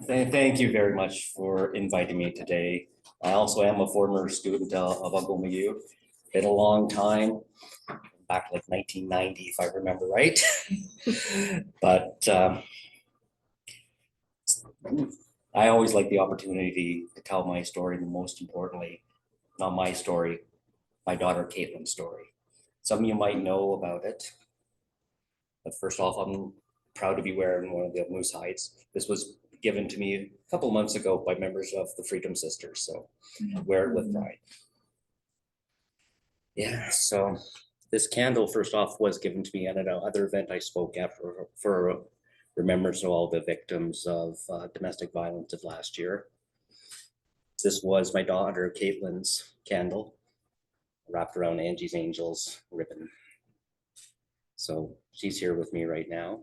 Thank you very much for inviting me today. I also am a former student of Algoma U. Been a long time, back like 1990, if I remember right. But I always like the opportunity to tell my story, and most importantly, not my story, my daughter Caitlin's story. Some of you might know about it, but first off, I'm proud to be wearing one of the moose hides. This was given to me a couple months ago by members of the Freedom Sisters, so wear it with pride. Yeah, so this candle, first off, was given to me at another event I spoke at for remembrance of all the victims of domestic violence of last year. This was my daughter Caitlin's candle, wrapped around Angie's Angels ribbon. So she's here with me right now.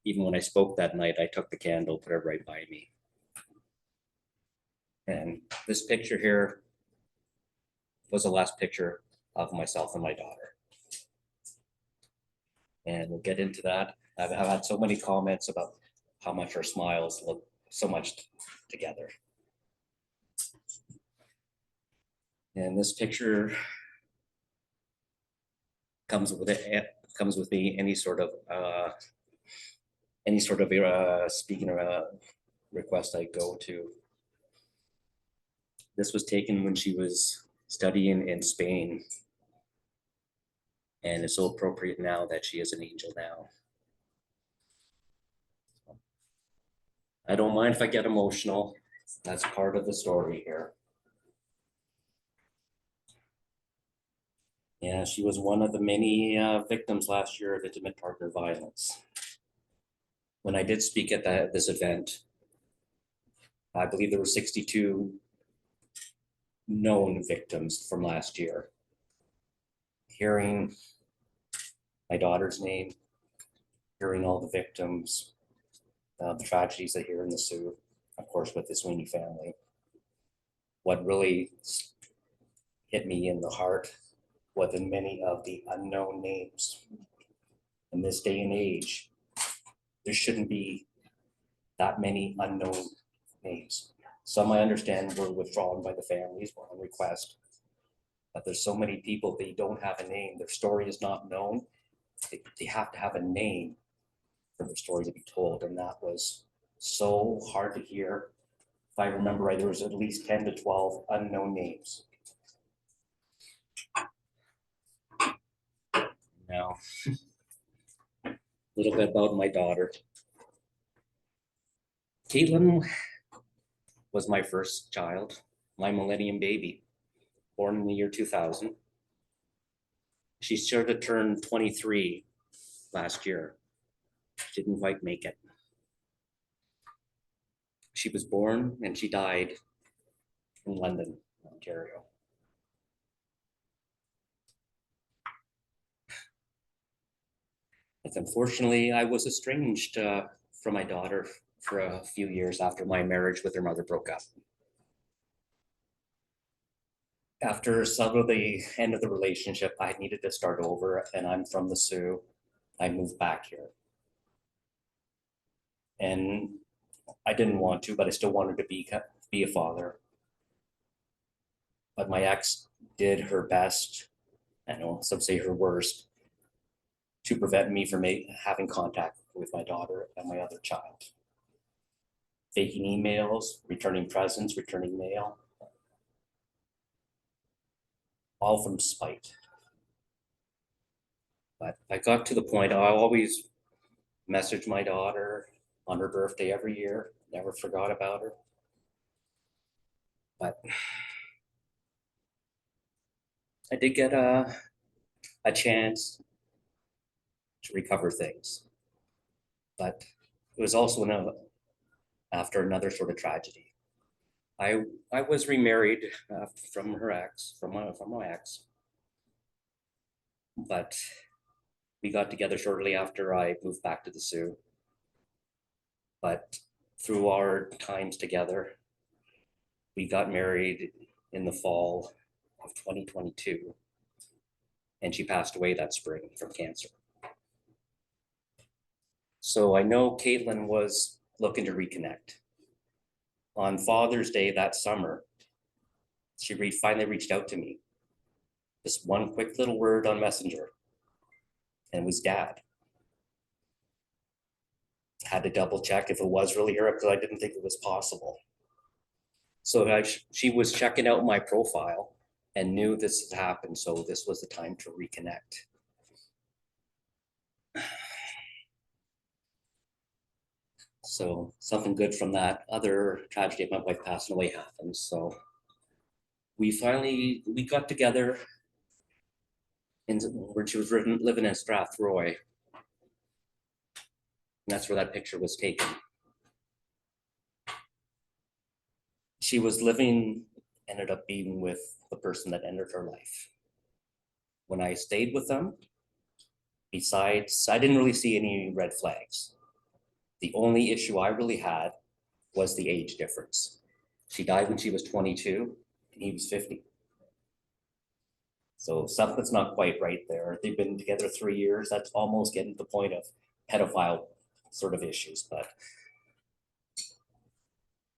Even when I spoke that night, I took the candle, put it right by me. And this picture here was the last picture of myself and my daughter. And we'll get into that. I've had so many comments about how much our smiles look so much together. And this picture comes with it, comes with me any sort of speaking request I go to. This was taken when she was studying in Spain, and it's so appropriate now that she is an angel now. I don't mind if I get emotional. That's part of the story here. Yeah, she was one of the many victims last year of intimate partner violence. When I did speak at this event, I believe there were 62 known victims from last year. Hearing my daughter's name, hearing all the victims, the tragedies that here in the Sioux, of course, with the Sweeney family. What really hit me in the heart was in many of the unknown names. In this day and age, there shouldn't be that many unknown names. Some I understand were withdrawn by the families or on request, but there's so many people, they don't have a name. Their story is not known. They have to have a name for their story to be told, and that was so hard to hear. If I remember right, there was at least 10 to 12 unknown names. Now, a little bit about my daughter. Caitlin was my first child, my millennium baby, born in the year 2000. She sure to turn 23 last year. She didn't quite make it. She was born and she died in London, Ontario. And unfortunately, I was estranged from my daughter for a few years after my marriage with her mother broke up. After some of the end of the relationship, I needed to start over, and I'm from the Sioux. I moved back here. And I didn't want to, but I still wanted to be a father. But my ex did her best, I know some say her worst, to prevent me from having contact with my daughter and my other child. Faking emails, returning presents, returning mail, all from spite. But I got to the point, I always messaged my daughter on her birthday every year, never forgot about her. But I did get a chance to recover things. But it was also after another sort of tragedy. I was remarried from my ex, but we got together shortly after I moved back to the Sioux. But through our times together, we got married in the fall of 2022, and she passed away that spring from cancer. So I know Caitlin was looking to reconnect. On Father's Day that summer, she finally reached out to me. Just one quick little word on Messenger, and it was Dad. Had to double check if it was really her because I didn't think it was possible. So she was checking out my profile and knew this had happened. So this was the time to reconnect. So something good from that other tragedy of my wife passing away happened. So we got together where she was living in Strathroy. And that's where that picture was taken. She was ended up being with the person that ended her life. When I stayed with them, besides, I didn't really see any red flags. The only issue I really had was the age difference. She died when she was 22 and he was 50. So something's not quite right there. They've been together 3 years. That's almost getting to the point of pedophile sort of issues, but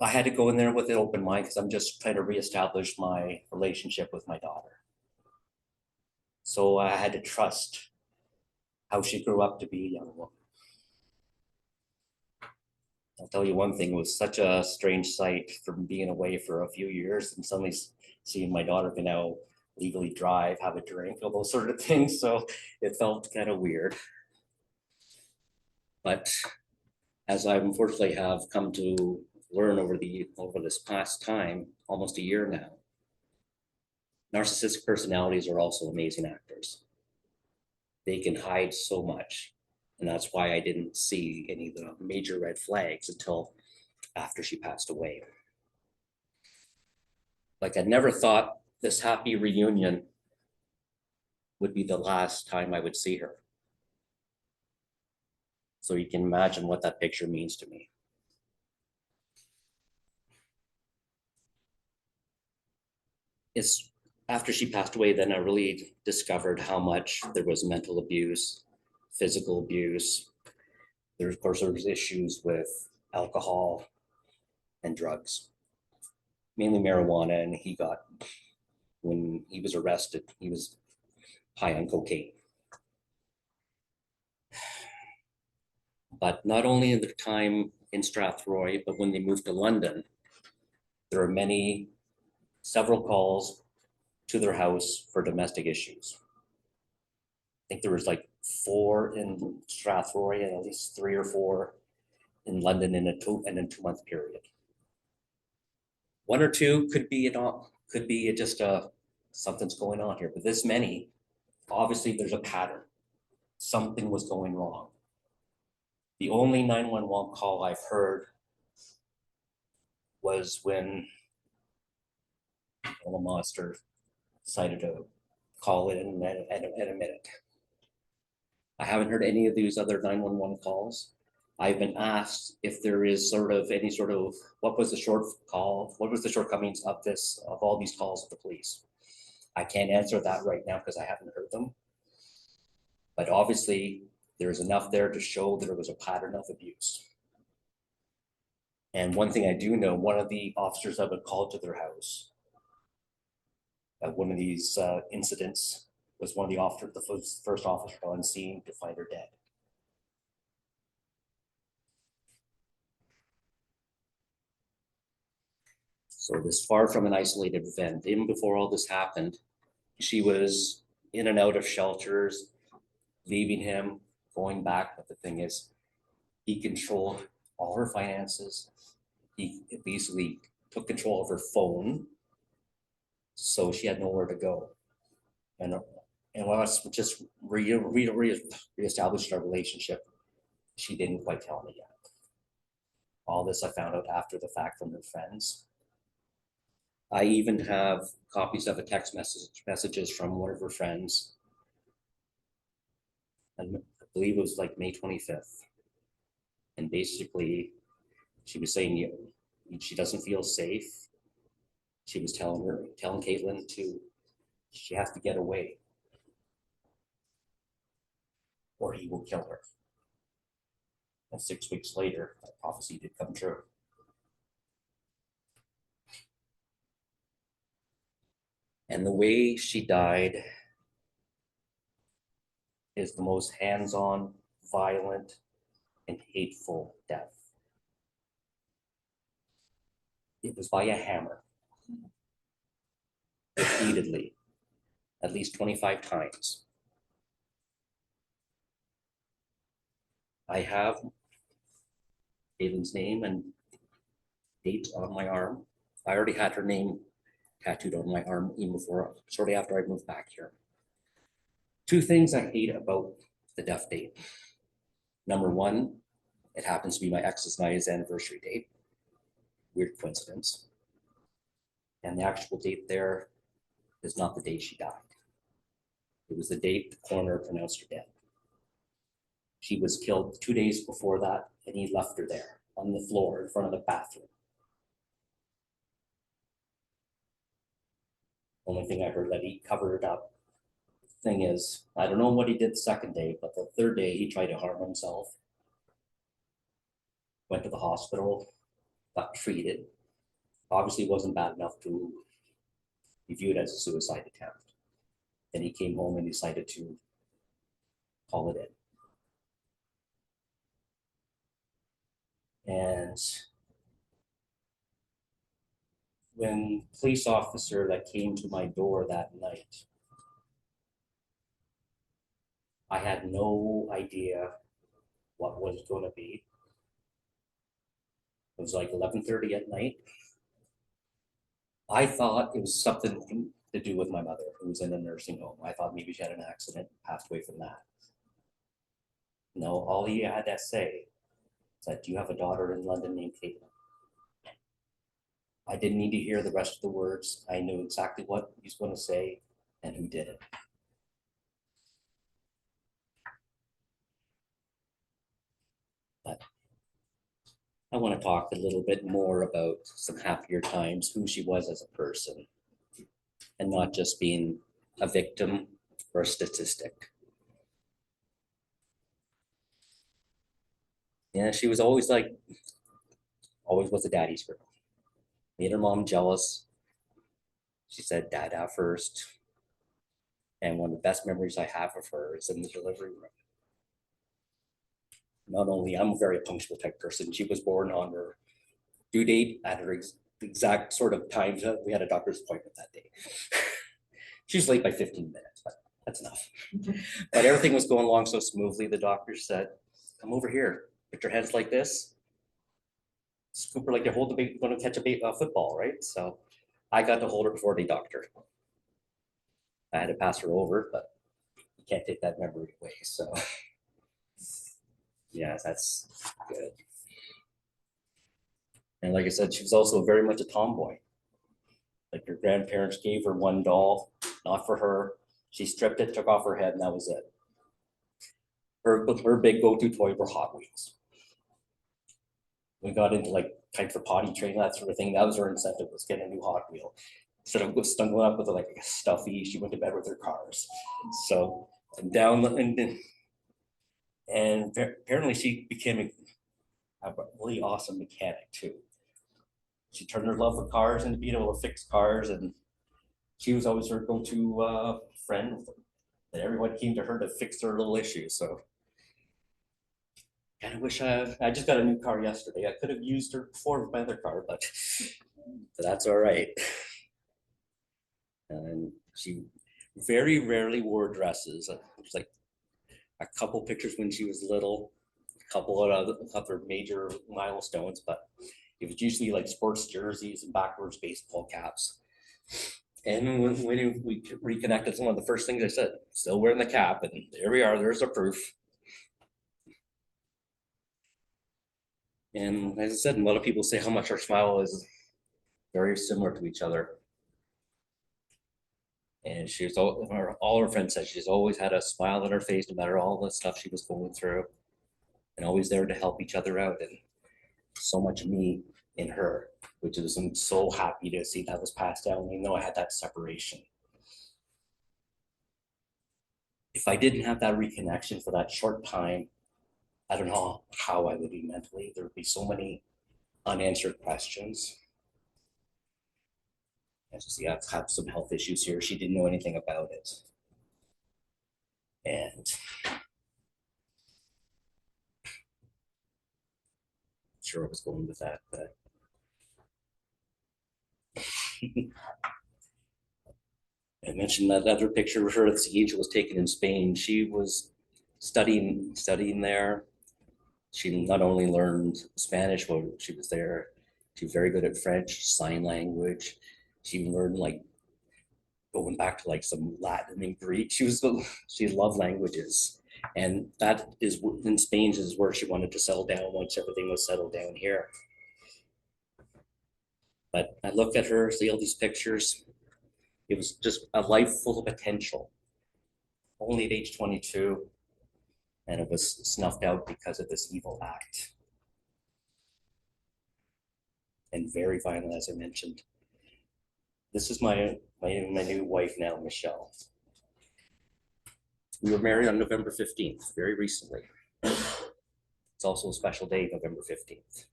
I had to go in there with an open mind because I'm just trying to reestablish my relationship with my daughter. So I had to trust how she grew up to be a young woman. I'll tell you one thing, it was such a strange sight from being away for a few years and suddenly seeing my daughter can now legally drive, have a drink, all those sort of things. So it felt kind of weird. But as I unfortunately have come to learn over this past time, almost a year now, narcissistic personalities are also amazing actors. They can hide so much. And that's why I didn't see any of the major red flags until after she passed away. Like I never thought this happy reunion would be the last time I would see her. So you can imagine what that picture means to me. It's after she passed away, then I really discovered how much there was mental abuse, physical abuse. Of course, there was issues with alcohol and drugs, mainly marijuana. And when he was arrested, he was high on cocaine. But not only in the time in Strathroy, but when they moved to London, there are several calls to their house for domestic issues. I think there was like 4 in Strathroy and at least 3 or 4 in London in a 2-month period. 1 or 2 could be just something's going on here, but this many, obviously there's a pattern. Something was going wrong. The only 911 call I've heard was when the monster decided to call it and admit it. I haven't heard any of these other 911 calls. I've been asked if there is what was the shortcomings of all these calls to the police. I can't answer that right now because I haven't heard them. But obviously there's enough there to show that there was a pattern of abuse. And one thing I do know, one of the officers that been called to their house at one of these incidents was one of the first officer on scene to find her dead. So this far from an isolated event. Even before all this happened, she was in and out of shelters, leaving him, going back. But the thing is, he controlled all her finances. He basically took control of her phone, so she had nowhere to go. And when us just reestablished our relationship, she didn't quite tell me yet. All this I found out after the fact from her friends. I even have copies of a text messages from one of her friends. And I believe it was like May 25th. And basically, she was saying she doesn't feel safe. She was telling Caitlin she has to get away or he will kill her. And 6 weeks later, that prophecy did come true. And the way she died is the most hands-on, violent, and hateful death. It was by a hammer, repeatedly, at least 25 times. I have Aylin's name and date on my arm. I already had her name tattooed on my arm even before, shortly after I moved back here. Two things I hate about the death date. Number one, it happens to be my ex's and I's anniversary date. Weird coincidence. And the actual date there is not the day she died. It was the date the coroner pronounced her dead. She was killed 2 days before that, and he left her there on the floor in front of the bathroom. Only thing I heard that he covered it up. Thing is, I don't know what he did the second day, but the third day he tried to harm himself. Went to the hospital, got treated. Obviously wasn't bad enough to be viewed as a suicide attempt. Then he came home and decided to call it in. And when police officer that came to my door that night, I had no idea what was going to be. It was like 11:30 at night. I thought it was something to do with my mother who was in a nursing home. I thought maybe she had an accident, passed away from that. No, all he had to say is that, do you have a daughter in London named Caitlin? I didn't need to hear the rest of the words. I knew exactly what he's going to say and who did it. But I want to talk a little bit more about some happier times, who she was as a person, and not just being a victim or a statistic. Yeah, she was always was a daddy's girl. Made her mom jealous. She said dada first. And one of the best memories I have of her is in the delivery room. Not only I'm a very punctual type person, she was born on her due date at her exact sort of time. We had a doctor's appointment that day. She was late by 15 minutes, but that's enough. But everything was going along so smoothly. The doctor said, come over here, put your hands like this. Scoop her like you hold the baby, going to catch a football, right? So I got to hold her before they docked her. I had to pass her over, but you can't take that memory away. So yeah, that's good. And like I said, she was also very much a tomboy. Like her grandparents gave her one doll, not for her. She stripped it, took off her head, and that was it. Her big go-to toy were Hot Wheels. We got into like time for potty training, that sort of thing. That was her incentive, was getting a new Hot Wheel. Instead of stumbling up with like a stuffy, she went to bed with her cars. So down and apparently she became a really awesome mechanic too. She turned her love for cars into being able to fix cars, and she was always her go-to friend with them. And everyone came to her to fix their little issues. So kind of wish I just got a new car yesterday. I could have used her before with my other car, but that's all right. And she very rarely wore dresses. There's like a couple pictures when she was little, a couple of other major milestones, but it was usually like sports jerseys and backwards baseball caps. And when we reconnected, one of the first things I said, still wearing the cap, and there we are, there's the proof. And as I said, a lot of people say how much our smile is very similar to each other. And she's all her friends said she's always had a smile on her face, no matter all the stuff she was going through, and always there to help each other out. And so much of me in her, which is, I'm so happy to see that was passed down, even though I had that separation. If I didn't have that reconnection for that short time, I don't know how I would be mentally. There would be so many unanswered questions. And just, yeah, have some health issues here. She didn't know anything about it. And sure I was going with that, but I mentioned that other picture of her at Siege was taken in Spain. She was studying there. She not only learned Spanish while she was there, she was very good at French, sign language. She learned like going back to like some Latin and Greek. She loved languages. And that is in Spain is where she wanted to settle down once everything was settled down here. But I look at her, see all these pictures. It was just a life full of potential. Only at age 22, and it was snuffed out because of this evil act. And very violent, as I mentioned. This is my new wife now, Michelle. We were married on November 15th, very recently. It's also a special day, November 15th.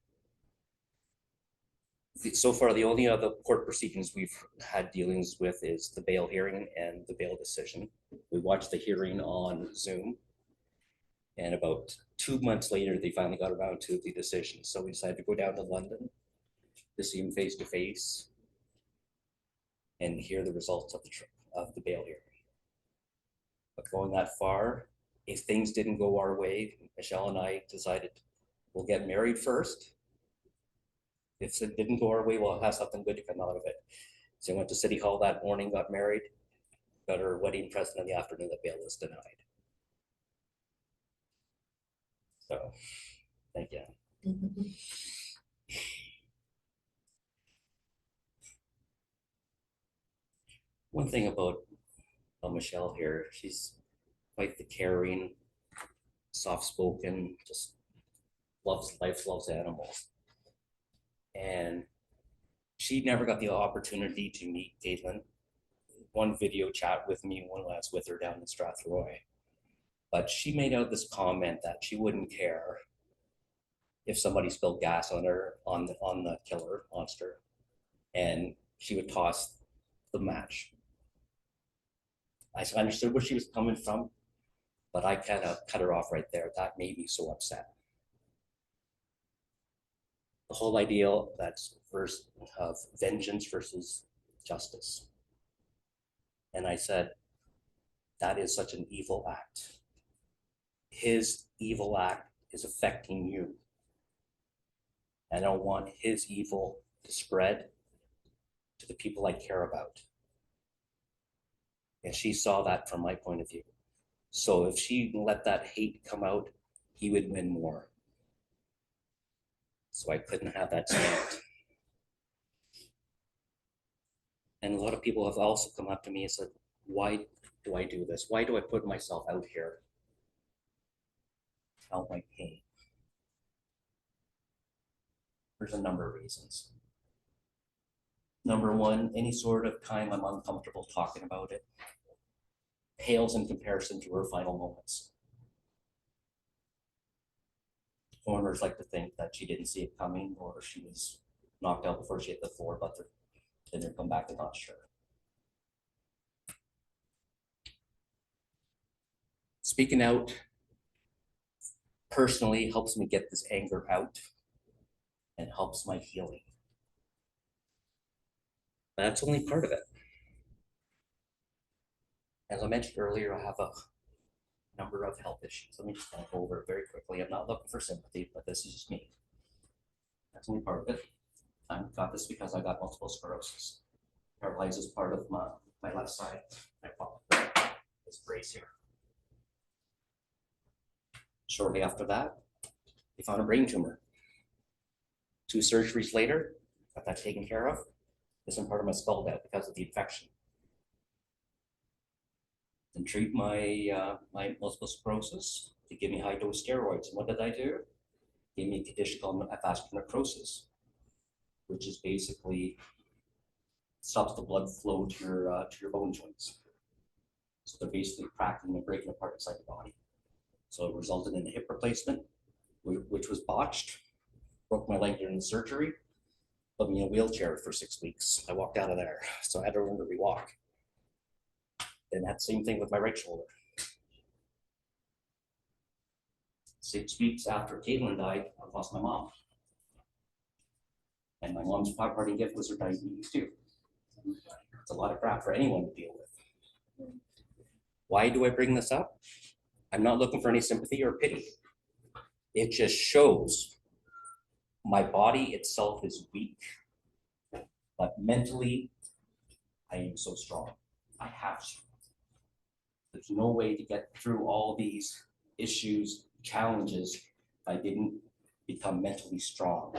So far, the only other court proceedings we've had dealings with is the bail hearing and the bail decision. We watched the hearing on Zoom, and about 2 months later, they finally got around to the decision. So we decided to go down to London to see him face to face and hear the results of the bail hearing. But going that far, if things didn't go our way, Michelle and I decided we'll get married first. If it didn't go our way, we'll have something good to come out of it. So I went to City Hall that morning, got married, got her wedding present in the afternoon, the bail was denied. So, thank you. One thing about Michelle here, she's quite the caring, soft-spoken, just loves life, loves animals. And she never got the opportunity to meet Caitlin. One video chat with me when I was with her down in Strathroy. But she made out this comment that she wouldn't care if somebody spilled gas on her, on the killer monster, and she would toss the match. I understood where she was coming from, but I kind of cut her off right there. That made me so upset. The whole idea that's of vengeance versus justice. And I said, that is such an evil act. His evil act is affecting you. I don't want his evil to spread to the people I care about. And she saw that from my point of view. So if she let that hate come out, he would win more. So I couldn't have that stand. And a lot of people have also come up to me and said, why do I do this? Why do I put myself out here? Out my pain. There's a number of reasons. Number one, any sort of time I'm uncomfortable talking about it pales in comparison to her final moments. Foreigners like to think that she didn't see it coming or she was knocked out before she hit the floor, but then they come back, they're not sure. Speaking out personally helps me get this anger out and helps my healing. That's only part of it. As I mentioned earlier, I have a number of health issues. Let me just go over it very quickly. I'm not looking for sympathy, but this is just me. That's only part of it. I got this because I got multiple sclerosis. Paralyzed is part of my left side. I follow this brace here. Shortly after that, they found a brain tumor. 2 surgeries later, got that taken care of. This part of my skull dead because of the infection. Then treat my my multiple sclerosis. They give me high-dose steroids. And what did I do? Gave me a condition called vascular necrosis, which is basically stops the blood flow to your bone joints. So they're basically cracking and breaking apart inside the body. So it resulted in a hip replacement which was botched, broke my leg during the surgery, put me in a wheelchair for 6 weeks. I walked out of there, so I had to learn to re-walk. And that same thing with my right shoulder. 6 weeks after Caitlin died, I lost my mom. And my mom's parting gift was her diabetes too. It's a lot of crap for anyone to deal with. Why do I bring this up? I'm not looking for any sympathy or pity. It just shows my body itself is weak, but mentally, I am so strong. I have to. There's no way to get through all these issues, challenges, if I didn't become mentally strong.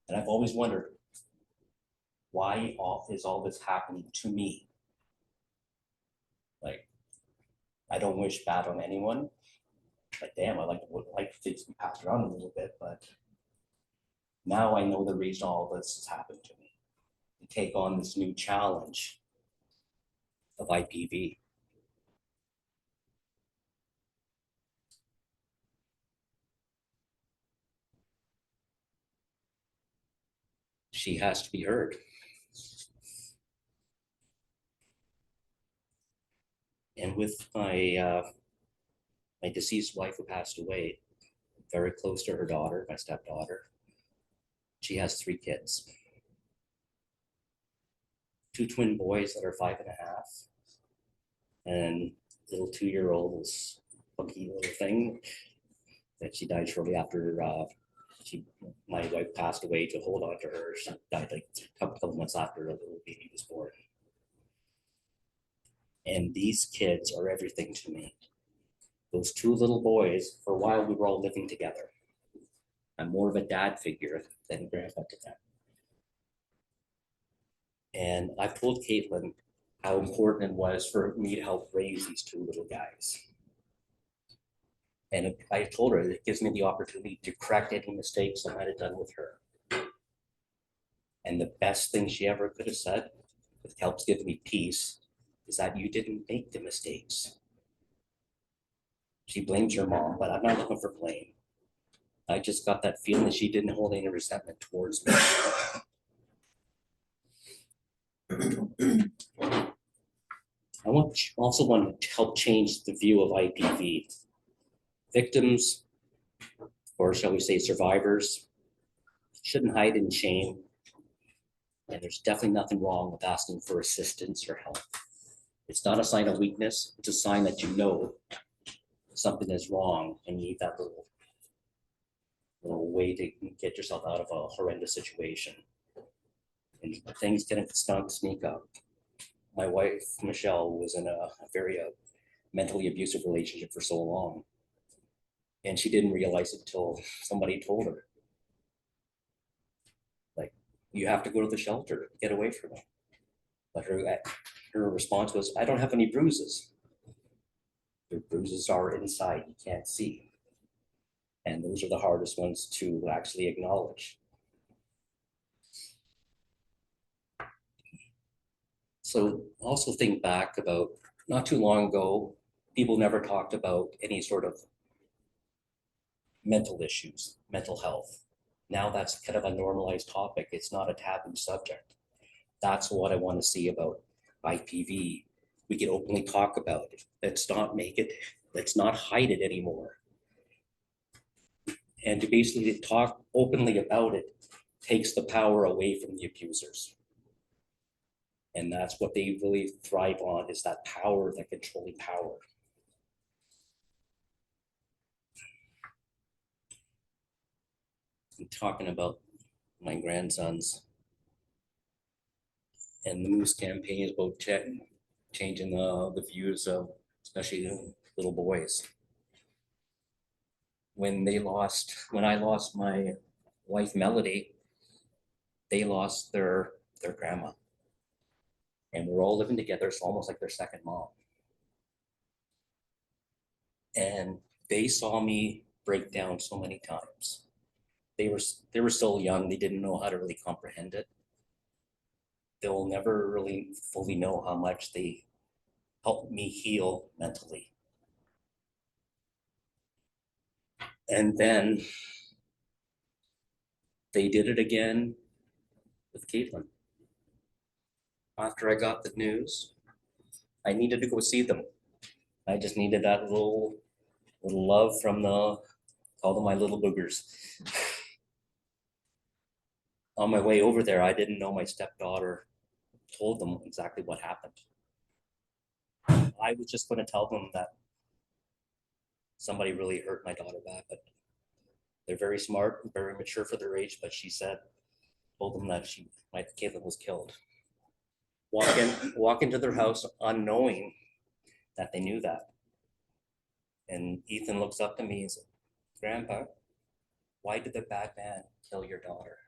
And I've always wondered, why is all this happening to me? Like, I don't wish bad on anyone, but damn, I would like things to be passed around a little bit, but now I know the reason all this has happened to me. To take on this new challenge of IPV. She has to be heard. And with my deceased wife who passed away, very close to her daughter, my stepdaughter, she has 3 kids. 2 twin boys that are 5.5, and little 2-year-old is funky little thing that she died shortly after my wife passed away. To hold on to her, she died like a couple of months after a little baby was born. And these kids are everything to me. Those 2 little boys, for a while we were all living together. I'm more of a dad figure than grandpa to them. And I've told Caitlin how important it was for me to help raise these 2 little guys. And I told her it gives me the opportunity to correct any mistakes I might have done with her. And the best thing she ever could have said, that helps give me peace, is that you didn't make the mistakes. She blames her mom, but I'm not looking for blame. I just got that feeling that she didn't hold any resentment towards me. I also want to help change the view of IPV. Victims, or shall we say survivors, shouldn't hide in shame. And there's definitely nothing wrong with asking for assistance or help. It's not a sign of weakness. It's a sign that you know something is wrong and you need that little way to get yourself out of a horrendous situation. And things can sneak up. My wife, Michelle, was in a very mentally abusive relationship for so long. And she didn't realize it until somebody told her. Like, you have to go to the shelter, get away from it. But her response was, I don't have any bruises. The bruises are inside, you can't see. And those are the hardest ones to actually acknowledge. So also think back about not too long ago, people never talked about any sort of mental issues, mental health. Now that's kind of a normalized topic. It's not a taboo subject. That's what I want to see about IPV. We can openly talk about it. Let's not hide it anymore. And to basically talk openly about it takes the power away from the abusers. And that's what they really thrive on, is that power, that controlling power. I'm talking about my grandsons, and the Moose campaign is about changing the views of especially little boys. When I lost my wife Melody, they lost their grandma. And we're all living together. It's almost like their second mom. And they saw me break down so many times. They were still young. They didn't know how to really comprehend it. They'll never really fully know how much they helped me heal mentally. And then they did it again with Caitlin. After I got the news, I needed to go see them. I just needed that little love from the, call them my little boogers. On my way over there, I didn't know my stepdaughter told them exactly what happened. I was just going to tell them that somebody really hurt my daughter bad, but they're very smart, very mature for their age. But she said, told them that my Caitlin was killed. Walk into their house unknowing that they knew that. And Ethan looks up to me and says, Grandpa, why did the bad man kill your daughter?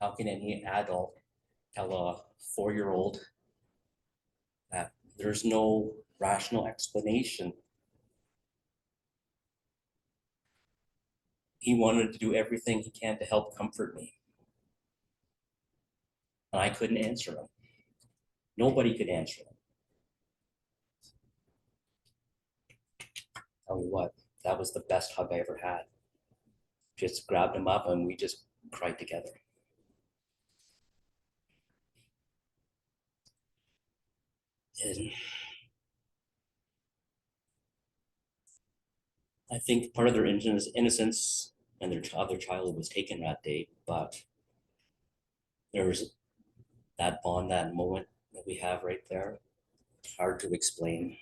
How can any adult tell a 4-year-old that there's no rational explanation? He wanted to do everything he can to help comfort me. And I couldn't answer him. Nobody could answer him. Tell you what, that was the best hug I ever had. Just grabbed him up and we just cried together. And I think part of their innocence and their other childhood was taken that day, but there was that bond, that moment that we have right there. Hard to explain.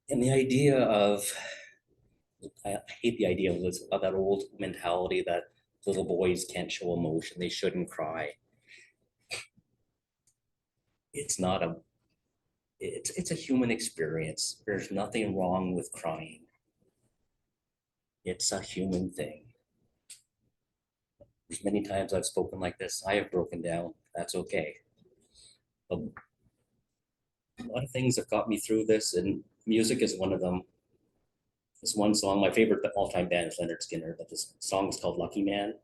And the idea of, I hate the idea of that old mentality that little boys can't show emotion, they shouldn't cry. It's not a, it's a human experience. There's nothing wrong with crying. It's a human thing. There's many times I've spoken like this. I have broken down. That's okay. A lot of things have got me through this, and music is one of them. This one song, my favorite all-time band is Leonard Skinner, but this song is called Lucky Man.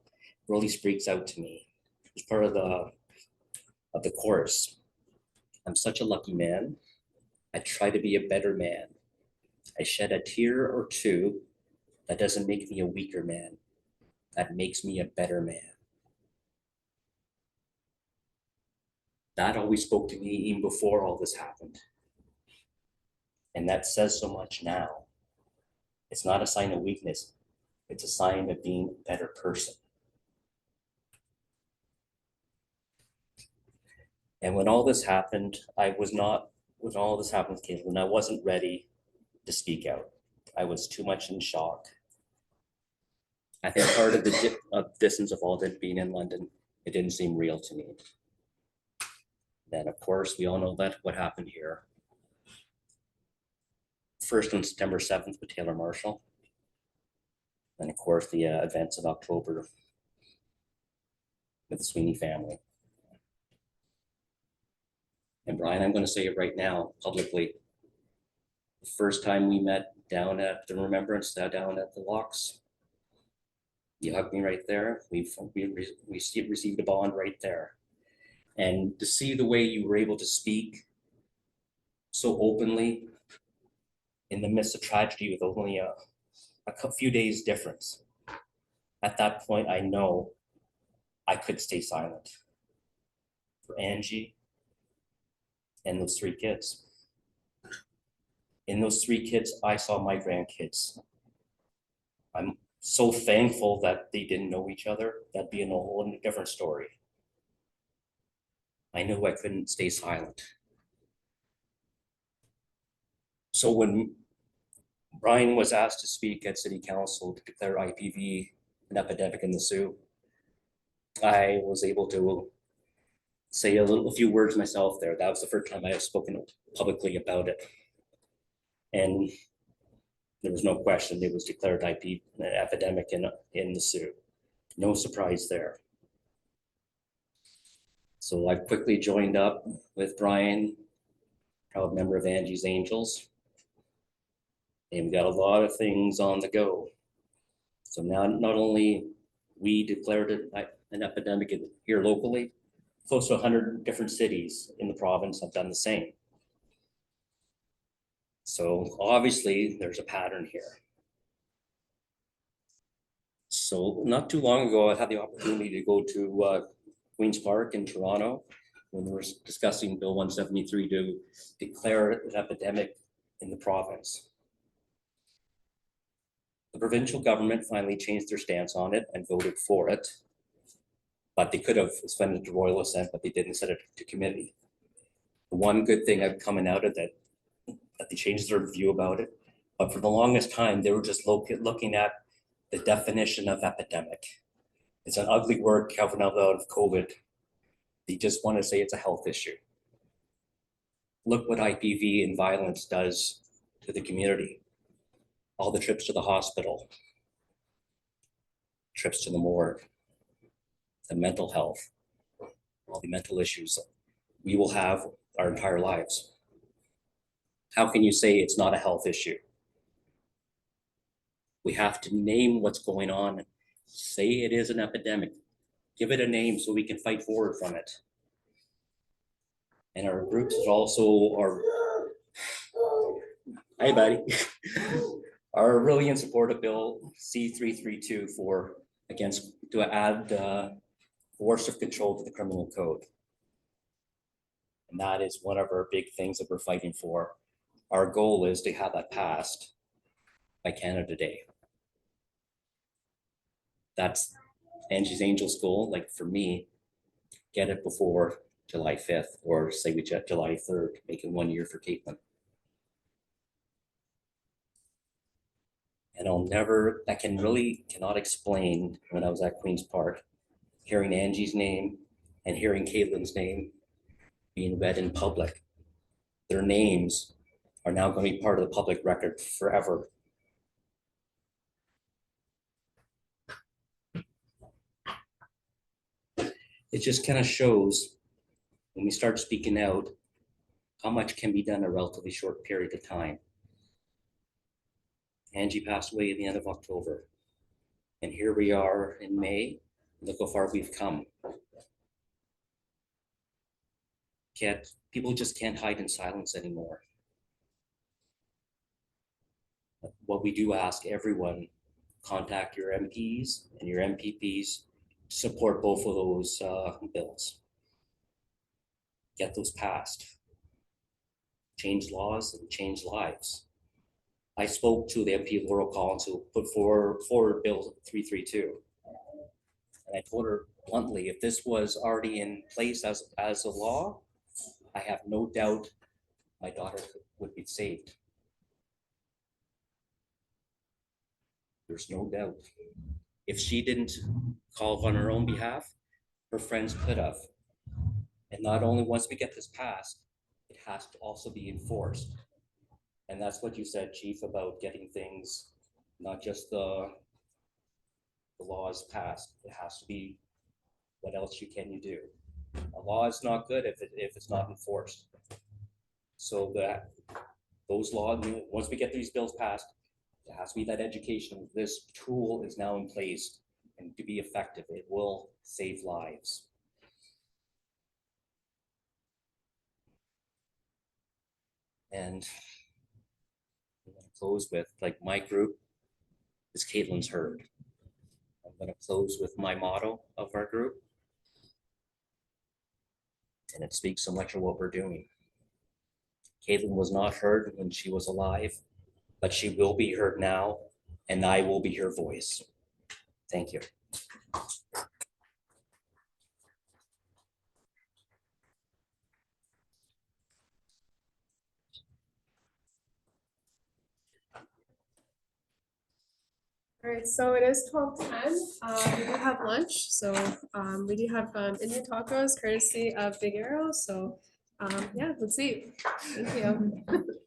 Really speaks out to me. It's part of the chorus. I'm such a lucky man. I try to be a better man. I shed a tear or two. That doesn't make me a weaker man. That makes me a better man. That always spoke to me even before all this happened. And that says so much now. It's not a sign of weakness. It's a sign of being a better person. And when all this happened, when all this happened with Caitlin, I wasn't ready to speak out. I was too much in shock. I think part of the distance of all that being in London, it didn't seem real to me. Then, of course, we all know that what happened here. First on September 7th with Taylor Marshall. And of course, the events of October with the Sweeney family. And Brian, I'm going to say it right now, publicly. The first time we met down at the Remembrance, down at the Locks, you hugged me right there. We received a bond right there. And to see the way you were able to speak so openly in the midst of tragedy with only a few days difference. At that point, I know I could stay silent for Angie and those 3 kids. In those 3 kids, I saw my grandkids. I'm so thankful that they didn't know each other. That'd be a whole different story. I knew I couldn't stay silent. So when Brian was asked to speak at City Council to declare IPV an epidemic in the Sioux, I was able to say a few words myself there. That was the first time I have spoken publicly about it. And there was no question, it was declared an epidemic in the Sioux. No surprise there. So I quickly joined up with Brian, proud member of Angie's Angels. And we got a lot of things on the go. So now not only we declared it an epidemic here locally, close to 100 different cities in the province have done the same. So obviously there's a pattern here. So not too long ago, I had the opportunity to go to Queen's Park in Toronto when we were discussing Bill 173 to declare an epidemic in the province. The provincial government finally changed their stance on it and voted for it. But they could have suspended the royal assent, but they didn't send it to committee. The one good thing I've coming out of that they changed their view about it. But for the longest time, they were just looking at the definition of epidemic. It's an ugly word coming out of COVID. They just want to say it's a health issue. Look what IPV and violence does to the community. All the trips to the hospital, trips to the morgue, the mental health, all the mental issues we will have our entire lives. How can you say it's not a health issue? We have to name what's going on, say it is an epidemic, give it a name so we can fight forward from it. And our groups is also hi buddy, are really in support of Bill C-332 to add coercive control to the criminal code. And that is one of our big things that we're fighting for. Our goal is to have that passed by Canada Day. That's Angie's Angels goal. Like for me, get it before July 5th, or say we check July 3rd, make it 1 year for Caitlin. And I cannot explain when I was at Queen's Park, hearing Angie's name and hearing Caitlin's name being read in public. Their names are now going to be part of the public record forever. It just kind of shows when we start speaking out how much can be done in a relatively short period of time. Angie passed away at the end of October. And here we are in May. Look how far we've come. People just can't hide in silence anymore. What we do ask everyone, contact your MPs and your MPPs to support both of those bills. Get those passed. Change laws and change lives. I spoke to the MP Laurel Collins, who put forward Bill 332. And I told her bluntly, if this was already in place as a law, I have no doubt my daughter would be saved. There's no doubt. If she didn't call on her own behalf, her friends could have. And not only once we get this passed, it has to also be enforced. And that's what you said, Chief, about getting things, not just the laws passed. It has to be, what else can you do? A law is not good if it's not enforced. So that those laws, once we get these bills passed, it has to be that education. This tool is now in place, and to be effective, it will save lives. And I'm going to close with, like, my group is Caitlin's herd. I'm going to close with my motto of our group. And it speaks so much of what we're doing. Caitlin was not heard when she was alive, but she will be heard now, and I will be her voice. Thank you. All right, so it is 12:10. We do have lunch, so we do have Indian tacos courtesy of Big Arrow. So yeah, let's eat. Thank you.